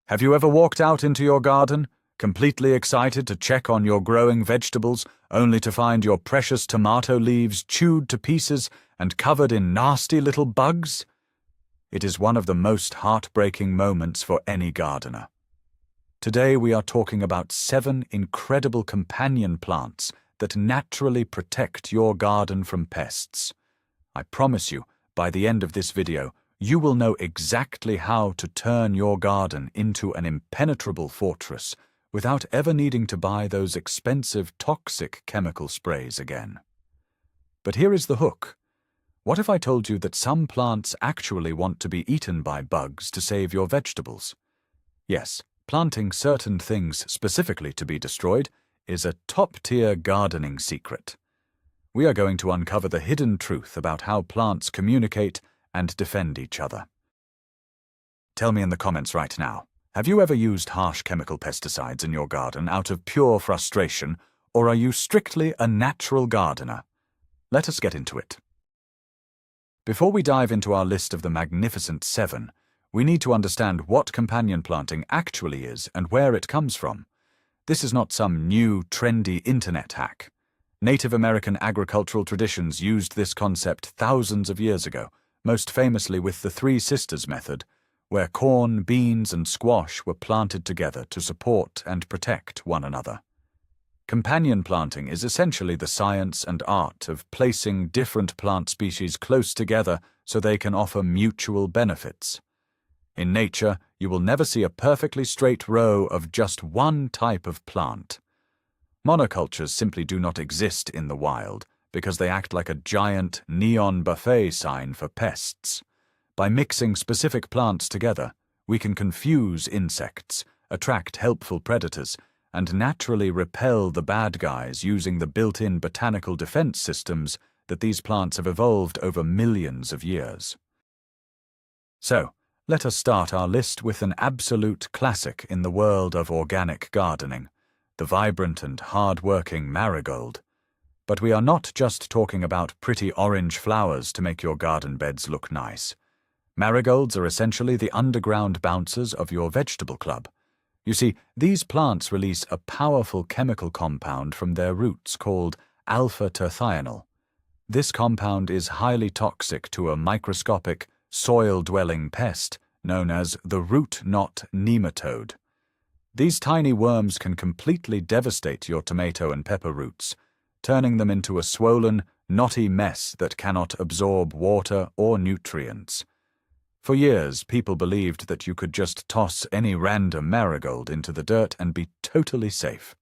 Have you ever walked out into your garden, completely excited to check on your growing vegetables, only to find your precious tomato leaves chewed to pieces and covered in nasty little bugs? It is one of the most heartbreaking moments for any gardener. Today we are talking about 7 incredible companion plants that naturally protect your garden from pests. I promise you, by the end of this video, you will know exactly how to turn your garden into an impenetrable fortress without ever needing to buy those expensive toxic chemical sprays again. But here is the hook. What if I told you that some plants actually want to be eaten by bugs to save your vegetables? Yes, planting certain things specifically to be destroyed is a top-tier gardening secret. We are going to uncover the hidden truth about how plants communicate and defend each other. Tell me in the comments right now, have you ever used harsh chemical pesticides in your garden out of pure frustration, or are you strictly a natural gardener? Let us get into it. Before we dive into our list of the magnificent 7, we need to understand what companion planting actually is and where it comes from. This is not some new, trendy internet hack. Native American agricultural traditions used this concept thousands of years ago, most famously with the Three Sisters method, where corn, beans, and squash were planted together to support and protect one another. Companion planting is essentially the science and art of placing different plant species close together so they can offer mutual benefits. In nature, you will never see a perfectly straight row of just one type of plant. Monocultures simply do not exist in the wild because they act like a giant neon buffet sign for pests. By mixing specific plants together, we can confuse insects, attract helpful predators, and naturally repel the bad guys using the built-in botanical defense systems that these plants have evolved over millions of years. So, let us start our list with an absolute classic in the world of organic gardening, the vibrant and hard-working marigold. But we are not just talking about pretty orange flowers to make your garden beds look nice. Marigolds are essentially the underground bouncers of your vegetable club. You see, these plants release a powerful chemical compound from their roots called alpha-terthionyl. This compound is highly toxic to a microscopic, soil-dwelling pest known as the root knot nematode. These tiny worms can completely devastate your tomato and pepper roots, turning them into a swollen, knotty mess that cannot absorb water or nutrients. For years, people believed that you could just toss any random marigold into the dirt and be totally safe.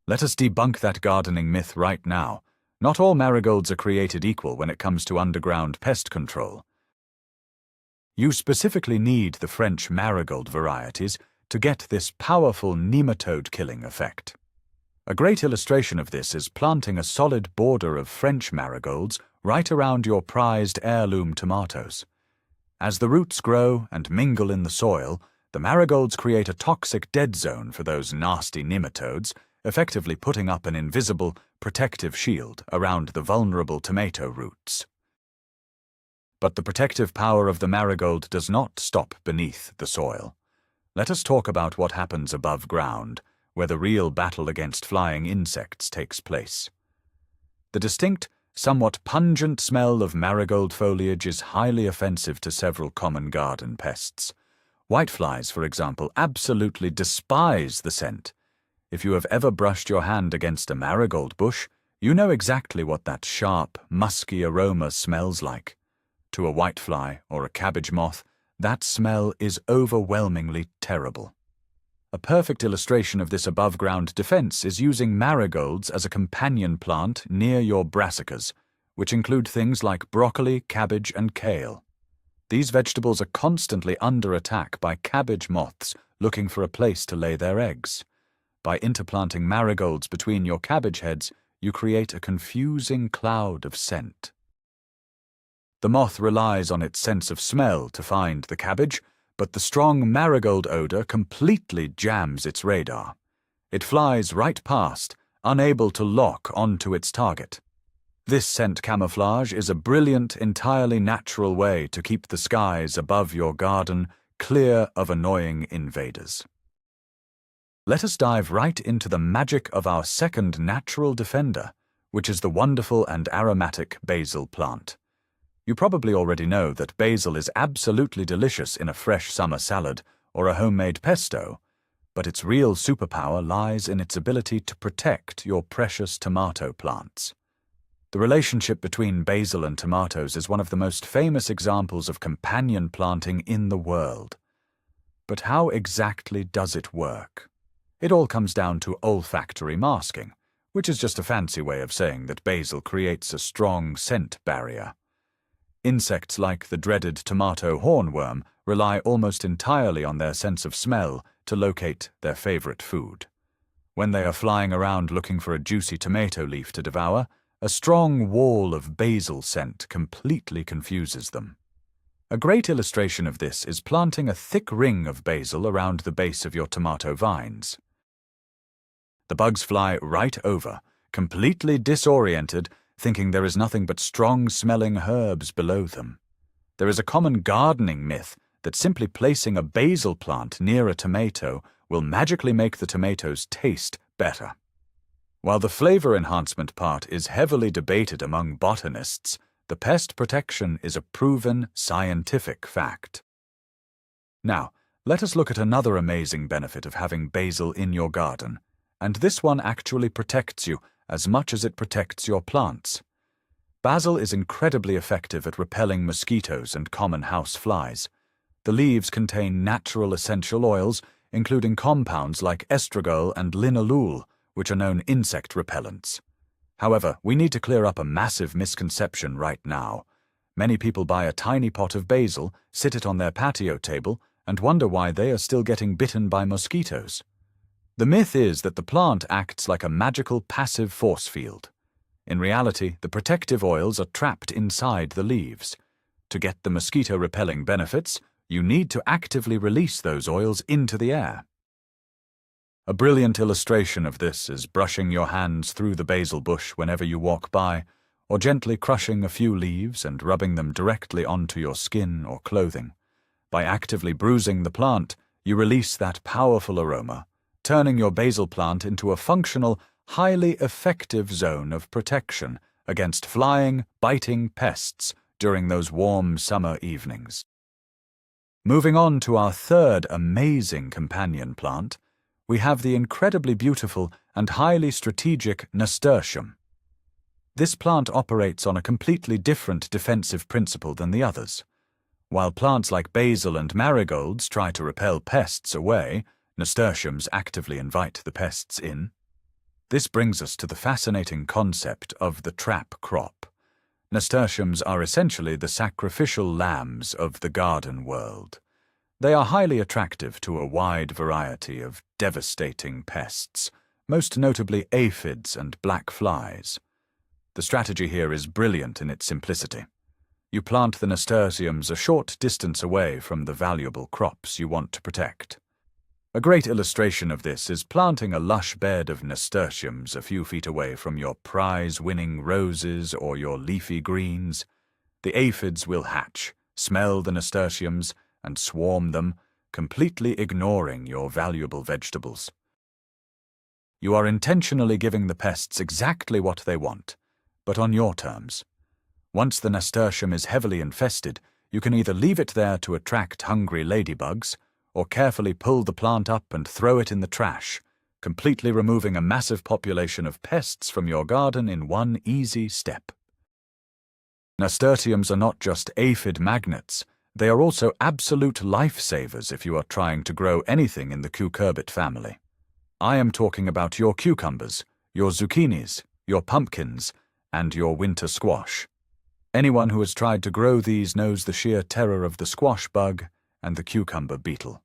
Let us debunk that gardening myth right now. Not all marigolds are created equal when it comes to underground pest control. You specifically need the French marigold varieties to get this powerful nematode-killing effect. A great illustration of this is planting a solid border of French marigolds right around your prized heirloom tomatoes. As the roots grow and mingle in the soil, the marigolds create a toxic dead zone for those nasty nematodes, effectively putting up an invisible, protective shield around the vulnerable tomato roots. But the protective power of the marigold does not stop beneath the soil. Let us talk about what happens above ground, where the real battle against flying insects takes place. The distinct, somewhat pungent smell of marigold foliage is highly offensive to several common garden pests. Whiteflies, for example, absolutely despise the scent. If you have ever brushed your hand against a marigold bush, you know exactly what that sharp, musky aroma smells like. To a whitefly or a cabbage moth, that smell is overwhelmingly terrible. A perfect illustration of this above-ground defense is using marigolds as a companion plant near your brassicas, which include things like broccoli, cabbage, and kale. These vegetables are constantly under attack by cabbage moths looking for a place to lay their eggs. By interplanting marigolds between your cabbage heads, you create a confusing cloud of scent. The moth relies on its sense of smell to find the cabbage, but the strong marigold odor completely jams its radar. It flies right past, unable to lock onto its target. This scent camouflage is a brilliant, entirely natural way to keep the skies above your garden clear of annoying invaders. Let us dive right into the magic of our second natural defender, which is the wonderful and aromatic basil plant. You probably already know that basil is absolutely delicious in a fresh summer salad or a homemade pesto, but its real superpower lies in its ability to protect your precious tomato plants. The relationship between basil and tomatoes is one of the most famous examples of companion planting in the world. But how exactly does it work? It all comes down to olfactory masking, which is just a fancy way of saying that basil creates a strong scent barrier. Insects like the dreaded tomato hornworm rely almost entirely on their sense of smell to locate their favorite food. When they are flying around looking for a juicy tomato leaf to devour, a strong wall of basil scent completely confuses them. A great illustration of this is planting a thick ring of basil around the base of your tomato vines. The bugs fly right over, completely disoriented, thinking there is nothing but strong-smelling herbs below them. There is a common gardening myth that simply placing a basil plant near a tomato will magically make the tomatoes taste better. While the flavor enhancement part is heavily debated among botanists, the pest protection is a proven scientific fact. Now, let us look at another amazing benefit of having basil in your garden, and this one actually protects you as much as it protects your plants. Basil is incredibly effective at repelling mosquitoes and common house flies. The leaves contain natural essential oils, including compounds like estragol and linalool, which are known insect repellents. However, we need to clear up a massive misconception right now. Many people buy a tiny pot of basil, sit it on their patio table, and wonder why they are still getting bitten by mosquitoes. The myth is that the plant acts like a magical passive force field. In reality, the protective oils are trapped inside the leaves. To get the mosquito-repelling benefits, you need to actively release those oils into the air. A brilliant illustration of this is brushing your hands through the basil bush whenever you walk by, or gently crushing a few leaves and rubbing them directly onto your skin or clothing. By actively bruising the plant, you release that powerful aroma, turning your basil plant into a functional, highly effective zone of protection against flying, biting pests during those warm summer evenings. Moving on to our third amazing companion plant, we have the incredibly beautiful and highly strategic nasturtium. This plant operates on a completely different defensive principle than the others. While plants like basil and marigolds try to repel pests away, nasturtiums actively invite the pests in. This brings us to the fascinating concept of the trap crop. Nasturtiums are essentially the sacrificial lambs of the garden world. They are highly attractive to a wide variety of devastating pests, most notably aphids and black flies. The strategy here is brilliant in its simplicity. You plant the nasturtiums a short distance away from the valuable crops you want to protect. A great illustration of this is planting a lush bed of nasturtiums a few feet away from your prize-winning roses or your leafy greens. The aphids will hatch, smell the nasturtiums, and swarm them, completely ignoring your valuable vegetables. You are intentionally giving the pests exactly what they want, but on your terms. Once the nasturtium is heavily infested, you can either leave it there to attract hungry ladybugs, or carefully pull the plant up and throw it in the trash, completely removing a massive population of pests from your garden in one easy step. Nasturtiums are not just aphid magnets, they are also absolute lifesavers if you are trying to grow anything in the cucurbit family. I am talking about your cucumbers, your zucchinis, your pumpkins, and your winter squash. Anyone who has tried to grow these knows the sheer terror of the squash bug and the cucumber beetle.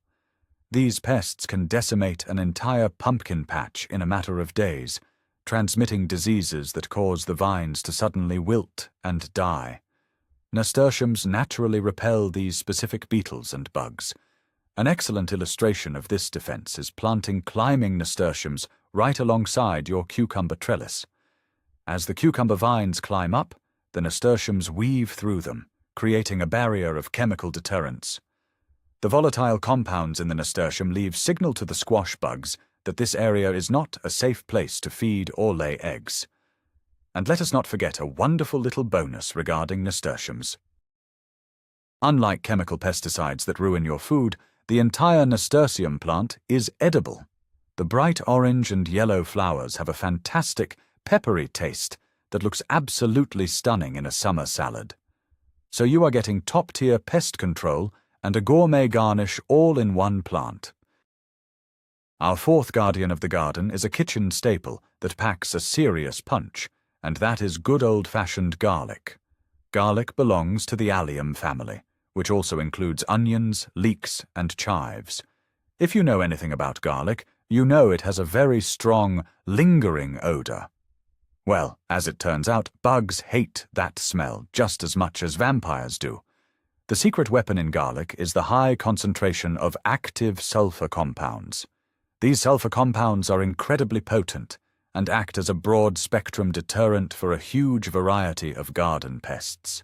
These pests can decimate an entire pumpkin patch in a matter of days, transmitting diseases that cause the vines to suddenly wilt and die. Nasturtiums naturally repel these specific beetles and bugs. An excellent illustration of this defense is planting climbing nasturtiums right alongside your cucumber trellis. As the cucumber vines climb up, the nasturtiums weave through them, creating a barrier of chemical deterrence. The volatile compounds in the nasturtium leave signal to the squash bugs that this area is not a safe place to feed or lay eggs. And let us not forget a wonderful little bonus regarding nasturtiums. Unlike chemical pesticides that ruin your food, the entire nasturtium plant is edible. The bright orange and yellow flowers have a fantastic, peppery taste that looks absolutely stunning in a summer salad. So you are getting top-tier pest control and a gourmet garnish all in one plant. Our fourth guardian of the garden is a kitchen staple that packs a serious punch, and that is good old-fashioned garlic. Garlic belongs to the allium family, which also includes onions, leeks, and chives. If you know anything about garlic, you know it has a very strong, lingering odor. Well, as it turns out, bugs hate that smell just as much as vampires do. The secret weapon in garlic is the high concentration of active sulfur compounds. These sulfur compounds are incredibly potent and act as a broad-spectrum deterrent for a huge variety of garden pests.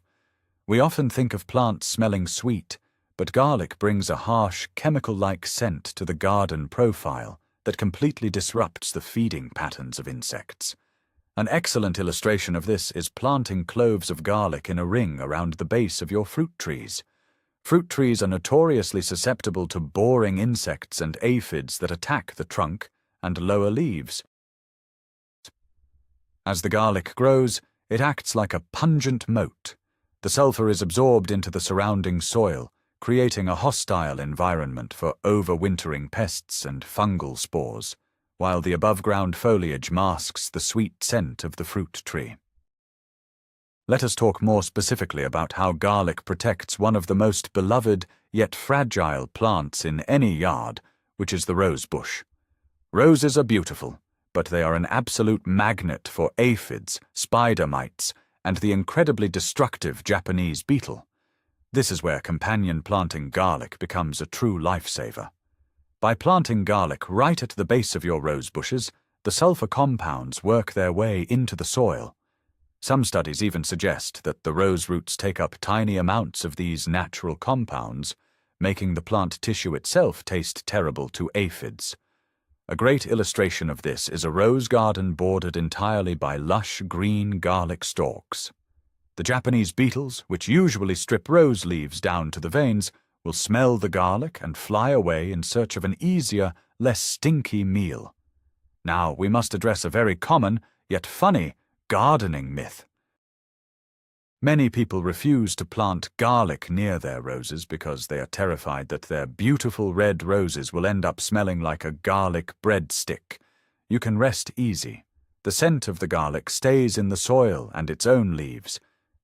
We often think of plants smelling sweet, but garlic brings a harsh, chemical-like scent to the garden profile that completely disrupts the feeding patterns of insects. An excellent illustration of this is planting cloves of garlic in a ring around the base of your fruit trees. Fruit trees are notoriously susceptible to boring insects and aphids that attack the trunk and lower leaves. As the garlic grows, it acts like a pungent moat. The sulfur is absorbed into the surrounding soil, creating a hostile environment for overwintering pests and fungal spores, while the above-ground foliage masks the sweet scent of the fruit tree. Let us talk more specifically about how garlic protects one of the most beloved yet fragile plants in any yard, which is the rose bush. Roses are beautiful, but they are an absolute magnet for aphids, spider mites, and the incredibly destructive Japanese beetle. This is where companion planting garlic becomes a true lifesaver. By planting garlic right at the base of your rose bushes, the sulfur compounds work their way into the soil. Some studies even suggest that the rose roots take up tiny amounts of these natural compounds, making the plant tissue itself taste terrible to aphids. A great illustration of this is a rose garden bordered entirely by lush green garlic stalks. The Japanese beetles, which usually strip rose leaves down to the veins, will smell the garlic and fly away in search of an easier, less stinky meal. Now, we must address a very common, yet funny, gardening myth. Many people refuse to plant garlic near their roses because they are terrified that their beautiful red roses will end up smelling like a garlic breadstick. You can rest easy. The scent of the garlic stays in the soil and its own leaves.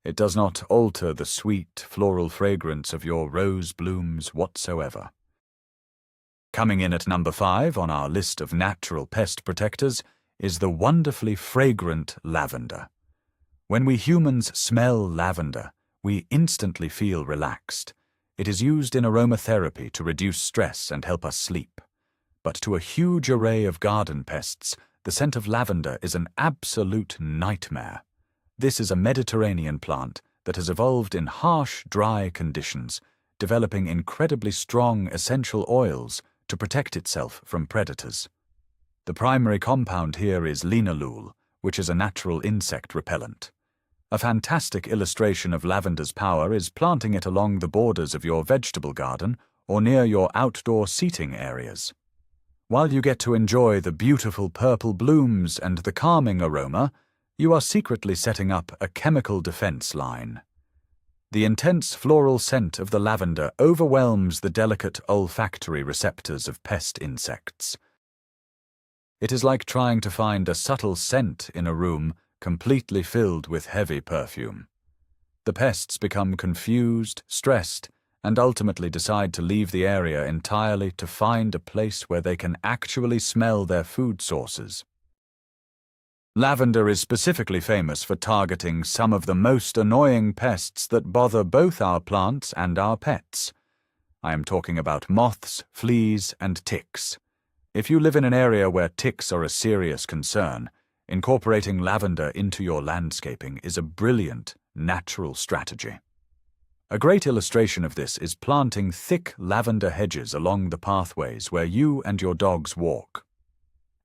It does not alter the sweet, floral fragrance of your rose blooms whatsoever. Coming in at number 5 on our list of natural pest protectors is the wonderfully fragrant lavender. When we humans smell lavender, we instantly feel relaxed. It is used in aromatherapy to reduce stress and help us sleep. But to a huge array of garden pests, the scent of lavender is an absolute nightmare. This is a Mediterranean plant that has evolved in harsh, dry conditions, developing incredibly strong essential oils to protect itself from predators. The primary compound here is linalool, which is a natural insect repellent. A fantastic illustration of lavender's power is planting it along the borders of your vegetable garden or near your outdoor seating areas. While you get to enjoy the beautiful purple blooms and the calming aroma, you are secretly setting up a chemical defense line. The intense floral scent of the lavender overwhelms the delicate olfactory receptors of pest insects. It is like trying to find a subtle scent in a room completely filled with heavy perfume. The pests become confused, stressed, and ultimately decide to leave the area entirely to find a place where they can actually smell their food sources. Lavender is specifically famous for targeting some of the most annoying pests that bother both our plants and our pets. I am talking about moths, fleas, and ticks. If you live in an area where ticks are a serious concern, incorporating lavender into your landscaping is a brilliant, natural strategy. A great illustration of this is planting thick lavender hedges along the pathways where you and your dogs walk.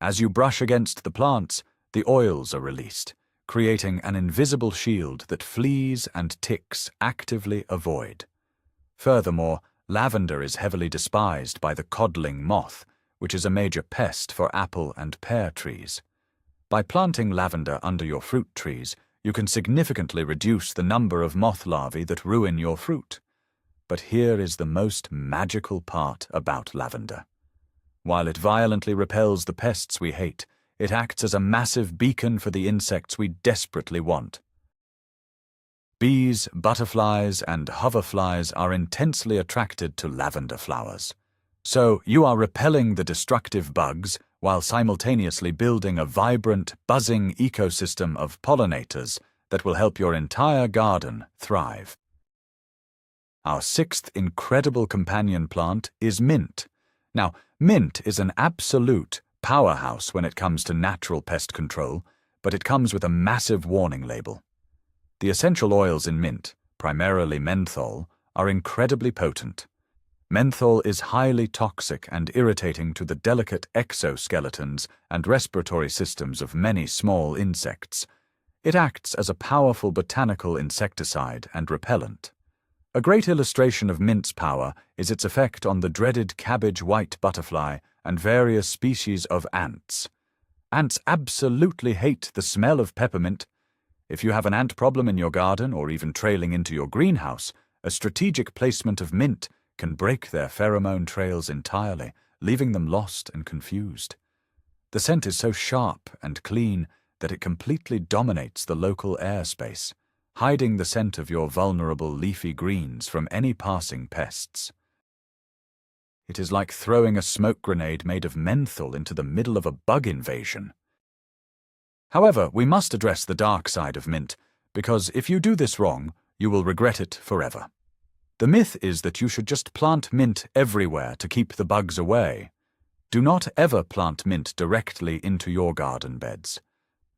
As you brush against the plants, the oils are released, creating an invisible shield that fleas and ticks actively avoid. Furthermore, lavender is heavily despised by the codling moth, which is a major pest for apple and pear trees. By planting lavender under your fruit trees, you can significantly reduce the number of moth larvae that ruin your fruit. But here is the most magical part about lavender. While it violently repels the pests we hate, it acts as a massive beacon for the insects we desperately want. Bees, butterflies, and hoverflies are intensely attracted to lavender flowers. So you are repelling the destructive bugs while simultaneously building a vibrant, buzzing ecosystem of pollinators that will help your entire garden thrive. Our sixth incredible companion plant is mint. Now, mint is an absolute powerhouse when it comes to natural pest control, but it comes with a massive warning label. The essential oils in mint, primarily menthol, are incredibly potent. Menthol is highly toxic and irritating to the delicate exoskeletons and respiratory systems of many small insects. It acts as a powerful botanical insecticide and repellent. A great illustration of mint's power is its effect on the dreaded cabbage white butterfly and various species of ants. Ants absolutely hate the smell of peppermint. If you have an ant problem in your garden or even trailing into your greenhouse, a strategic placement of mint can break their pheromone trails entirely, leaving them lost and confused. The scent is so sharp and clean that it completely dominates the local airspace, hiding the scent of your vulnerable leafy greens from any passing pests. It is like throwing a smoke grenade made of menthol into the middle of a bug invasion. However, we must address the dark side of mint, because if you do this wrong, you will regret it forever. The myth is that you should just plant mint everywhere to keep the bugs away. Do not ever plant mint directly into your garden beds.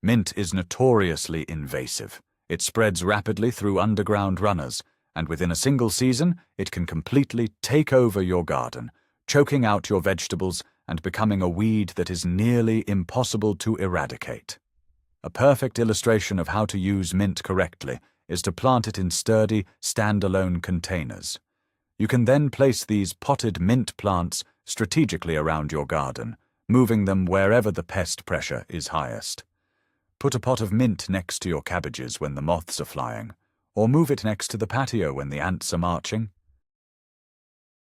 Mint is notoriously invasive. It spreads rapidly through underground runners, and within a single season, it can completely take over your garden, choking out your vegetables and becoming a weed that is nearly impossible to eradicate. A perfect illustration of how to use mint correctly is to plant it in sturdy, standalone containers. You can then place these potted mint plants strategically around your garden, moving them wherever the pest pressure is highest. Put a pot of mint next to your cabbages when the moths are flying, or move it next to the patio when the ants are marching.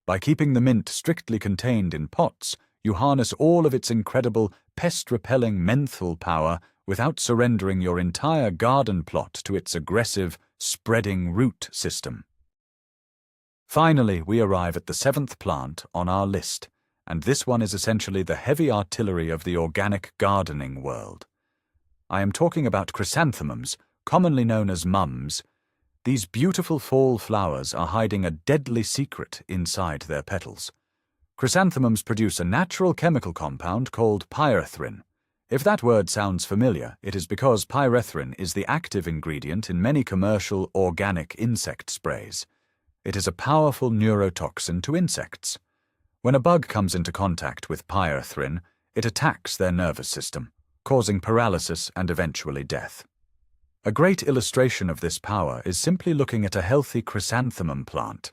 By keeping the mint strictly contained in pots, you harness all of its incredible pest-repelling menthol power without surrendering your entire garden plot to its aggressive, spreading root system. Finally, we arrive at the seventh plant on our list, and this one is essentially the heavy artillery of the organic gardening world. I am talking about chrysanthemums, commonly known as mums. These beautiful fall flowers are hiding a deadly secret inside their petals. Chrysanthemums produce a natural chemical compound called pyrethrin. If that word sounds familiar, it is because pyrethrin is the active ingredient in many commercial organic insect sprays. It is a powerful neurotoxin to insects. When a bug comes into contact with pyrethrin, it attacks their nervous system, causing paralysis and eventually death. A great illustration of this power is simply looking at a healthy chrysanthemum plant.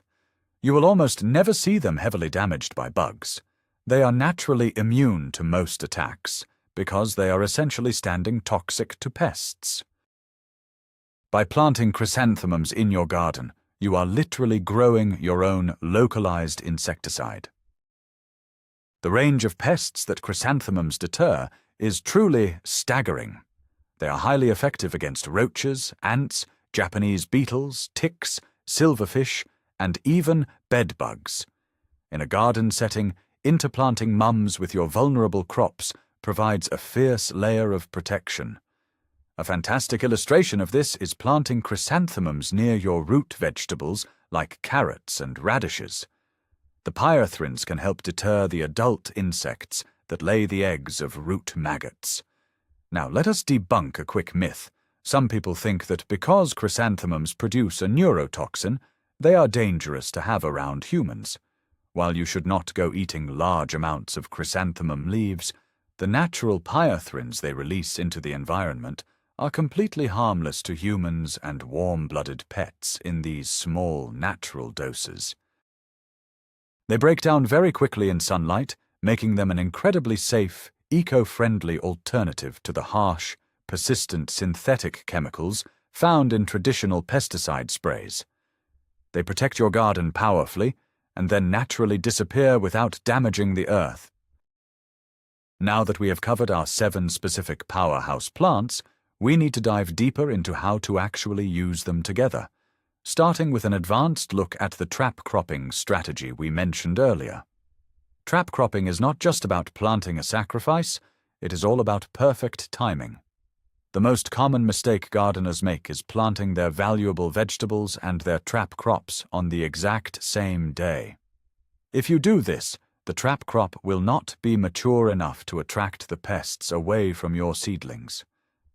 You will almost never see them heavily damaged by bugs. They are naturally immune to most attacks, because they are essentially standing toxic to pests. By planting chrysanthemums in your garden, you are literally growing your own localized insecticide. The range of pests that chrysanthemums deter is truly staggering. They are highly effective against roaches, ants, Japanese beetles, ticks, silverfish, and even bedbugs. In a garden setting, interplanting mums with your vulnerable crops provides a fierce layer of protection. A fantastic illustration of this is planting chrysanthemums near your root vegetables like carrots and radishes. The pyrethrins can help deter the adult insects that lay the eggs of root maggots. Now let us debunk a quick myth. Some people think that because chrysanthemums produce a neurotoxin, They are dangerous to have around humans. While you should not go eating large amounts of chrysanthemum leaves, the natural pyrethrins they release into the environment are completely harmless to humans and warm-blooded pets in these small, natural doses. They break down very quickly in sunlight, making them an incredibly safe, eco-friendly alternative to the harsh, persistent synthetic chemicals found in traditional pesticide sprays. They protect your garden powerfully and then naturally disappear without damaging the earth. Now that we have covered our 7 specific powerhouse plants, we need to dive deeper into how to actually use them together, starting with an advanced look at the trap cropping strategy we mentioned earlier. Trap cropping is not just about planting a sacrifice, it is all about perfect timing. The most common mistake gardeners make is planting their valuable vegetables and their trap crops on the exact same day. If you do this, the trap crop will not be mature enough to attract the pests away from your seedlings.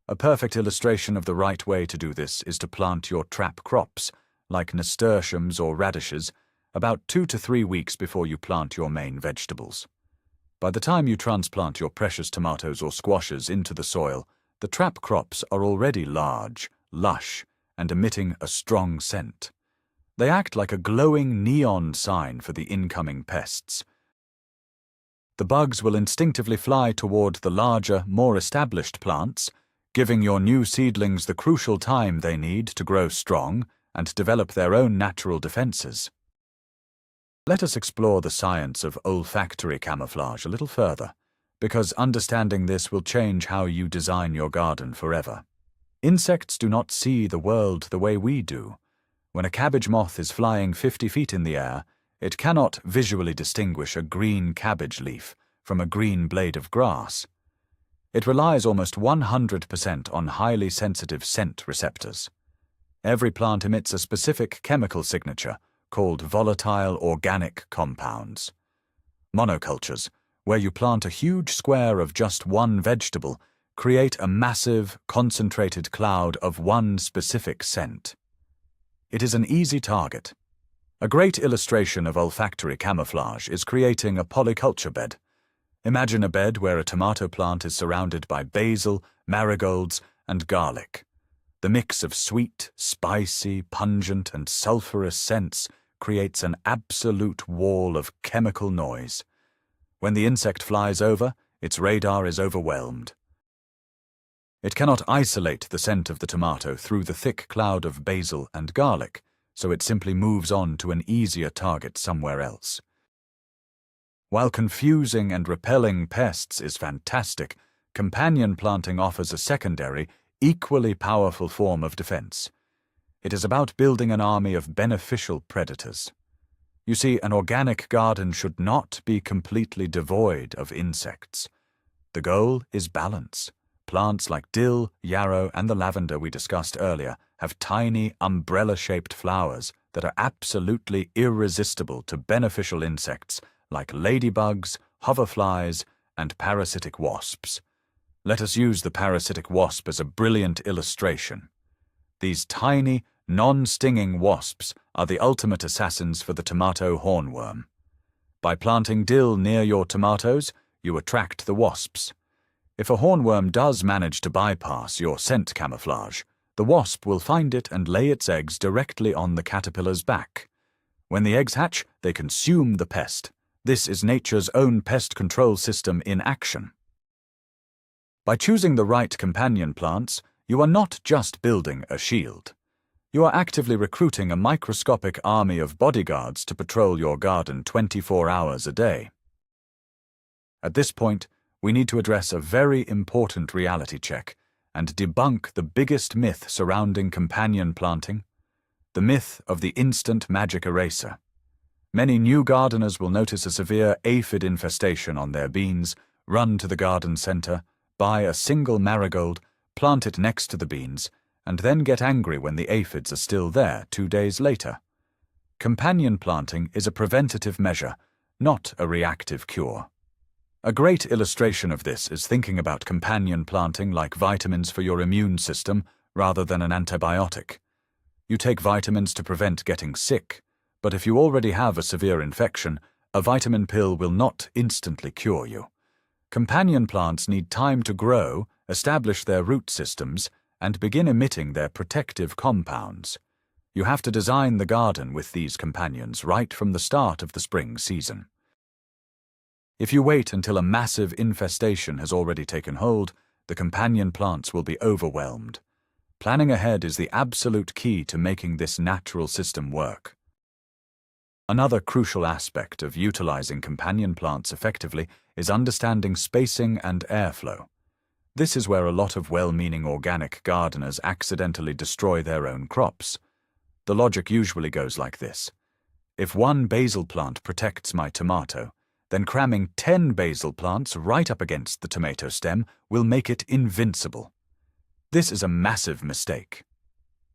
A perfect illustration of the right way to do this is to plant your trap crops, like nasturtiums or radishes, about 2 to 3 weeks before you plant your main vegetables. By the time you transplant your precious tomatoes or squashes into the soil, the trap crops are already large, lush, and emitting a strong scent. They act like a glowing neon sign for the incoming pests. The bugs will instinctively fly toward the larger, more established plants, giving your new seedlings the crucial time they need to grow strong and develop their own natural defenses. Let us explore the science of olfactory camouflage a little further, because understanding this will change how you design your garden forever. Insects do not see the world the way we do. When a cabbage moth is flying 50 feet in the air, it cannot visually distinguish a green cabbage leaf from a green blade of grass. It relies almost 100% on highly sensitive scent receptors. Every plant emits a specific chemical signature called volatile organic compounds. Monocultures, where you plant a huge square of just one vegetable, create a massive, concentrated cloud of one specific scent. It is an easy target. A great illustration of olfactory camouflage is creating a polyculture bed. Imagine a bed where a tomato plant is surrounded by basil, marigolds, and garlic. The mix of sweet, spicy, pungent, and sulfurous scents creates an absolute wall of chemical noise. When the insect flies over, its radar is overwhelmed. It cannot isolate the scent of the tomato through the thick cloud of basil and garlic, so it simply moves on to an easier target somewhere else. While confusing and repelling pests is fantastic, companion planting offers a secondary, equally powerful form of defense. It is about building an army of beneficial predators. You see, an organic garden should not be completely devoid of insects. The goal is balance. Plants like dill, yarrow, and the lavender we discussed earlier have tiny, umbrella-shaped flowers that are absolutely irresistible to beneficial insects like ladybugs, hoverflies, and parasitic wasps. Let us use the parasitic wasp as a brilliant illustration. These tiny, non-stinging wasps are the ultimate assassins for the tomato hornworm. By planting dill near your tomatoes, you attract the wasps. If a hornworm does manage to bypass your scent camouflage, the wasp will find it and lay its eggs directly on the caterpillar's back. When the eggs hatch, they consume the pest. This is nature's own pest control system in action. By choosing the right companion plants, you are not just building a shield. You are actively recruiting a microscopic army of bodyguards to patrol your garden 24 hours a day. At this point, we need to address a very important reality check and debunk the biggest myth surrounding companion planting, the myth of the instant magic eraser. Many new gardeners will notice a severe aphid infestation on their beans, run to the garden center, buy a single marigold, plant it next to the beans, and then get angry when the aphids are still there 2 days later. Companion planting is a preventative measure, not a reactive cure. A great illustration of this is thinking about companion planting like vitamins for your immune system rather than an antibiotic. You take vitamins to prevent getting sick, but if you already have a severe infection, a vitamin pill will not instantly cure you. Companion plants need time to grow, establish their root systems, and begin emitting their protective compounds. You have to design the garden with these companions right from the start of the spring season. If you wait until a massive infestation has already taken hold, the companion plants will be overwhelmed. Planning ahead is the absolute key to making this natural system work. Another crucial aspect of utilizing companion plants effectively is understanding spacing and airflow. This is where a lot of well-meaning organic gardeners accidentally destroy their own crops. The logic usually goes like this. If one basil plant protects my tomato, then cramming 10 basil plants right up against the tomato stem will make it invincible. This is a massive mistake.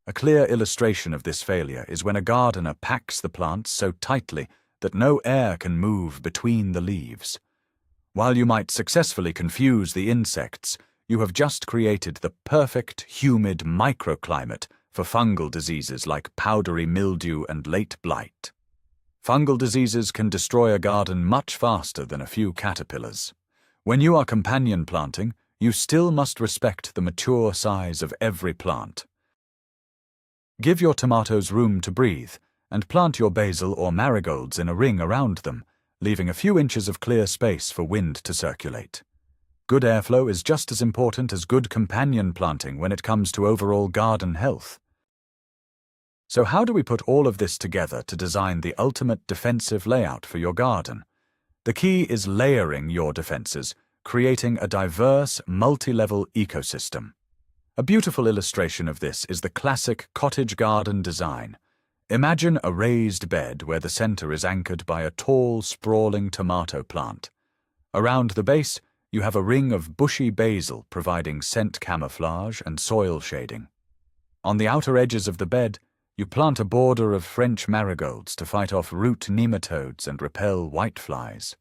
A clear illustration of this failure is when a gardener packs the plants so tightly that no air can move between the leaves. While you might successfully confuse the insects, you have just created the perfect humid microclimate for fungal diseases like powdery mildew and late blight. Fungal diseases can destroy a garden much faster than a few caterpillars. When you are companion planting, you still must respect the mature size of every plant. Give your tomatoes room to breathe, and plant your basil or marigolds in a ring around them, leaving a few inches of clear space for wind to circulate. Good airflow is just as important as good companion planting when it comes to overall garden health. So how do we put all of this together to design the ultimate defensive layout for your garden? The key is layering your defenses, creating a diverse, multi-level ecosystem. A beautiful illustration of this is the classic cottage garden design. Imagine a raised bed where the center is anchored by a tall, sprawling tomato plant. Around the base, you have a ring of bushy basil providing scent camouflage and soil shading. On the outer edges of the bed, you plant a border of French marigolds to fight off root nematodes and repel whiteflies.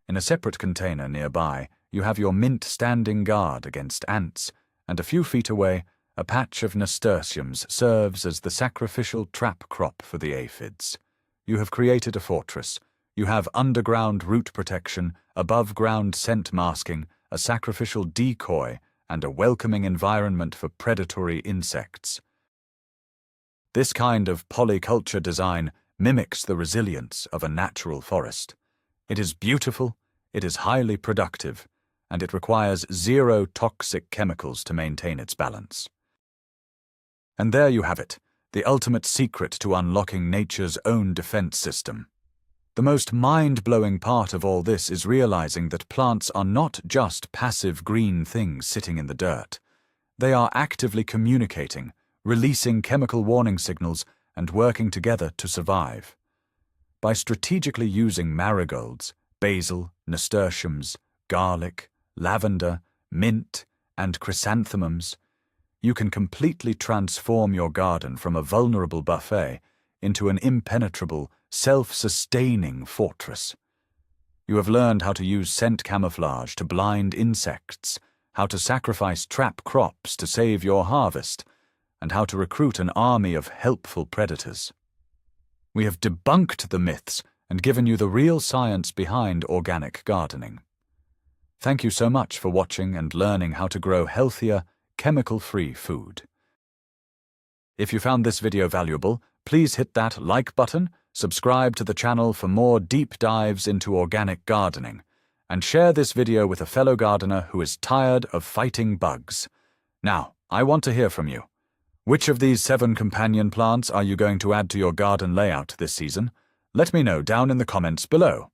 In a separate container nearby, you have your mint standing guard against ants, and a few feet away, a patch of nasturtiums serves as the sacrificial trap crop for the aphids. You have created a fortress. You have underground root protection, above-ground scent masking, a sacrificial decoy, and a welcoming environment for predatory insects. This kind of polyculture design mimics the resilience of a natural forest. It is beautiful, it is highly productive, and it requires zero toxic chemicals to maintain its balance. And there you have it, the ultimate secret to unlocking nature's own defense system. The most mind-blowing part of all this is realizing that plants are not just passive green things sitting in the dirt. They are actively communicating, releasing chemical warning signals, and working together to survive. By strategically using marigolds, basil, nasturtiums, garlic, lavender, mint, and chrysanthemums, you can completely transform your garden from a vulnerable buffet into an impenetrable, self-sustaining fortress. You have learned how to use scent camouflage to blind insects, how to sacrifice trap crops to save your harvest, and how to recruit an army of helpful predators. We have debunked the myths and given you the real science behind organic gardening. Thank you so much for watching and learning how to grow healthier, chemical-free food. If you found this video valuable, please hit that like button, subscribe to the channel for more deep dives into organic gardening, and share this video with a fellow gardener who is tired of fighting bugs. Now, I want to hear from you. Which of these 7 companion plants are you going to add to your garden layout this season? Let me know down in the comments below.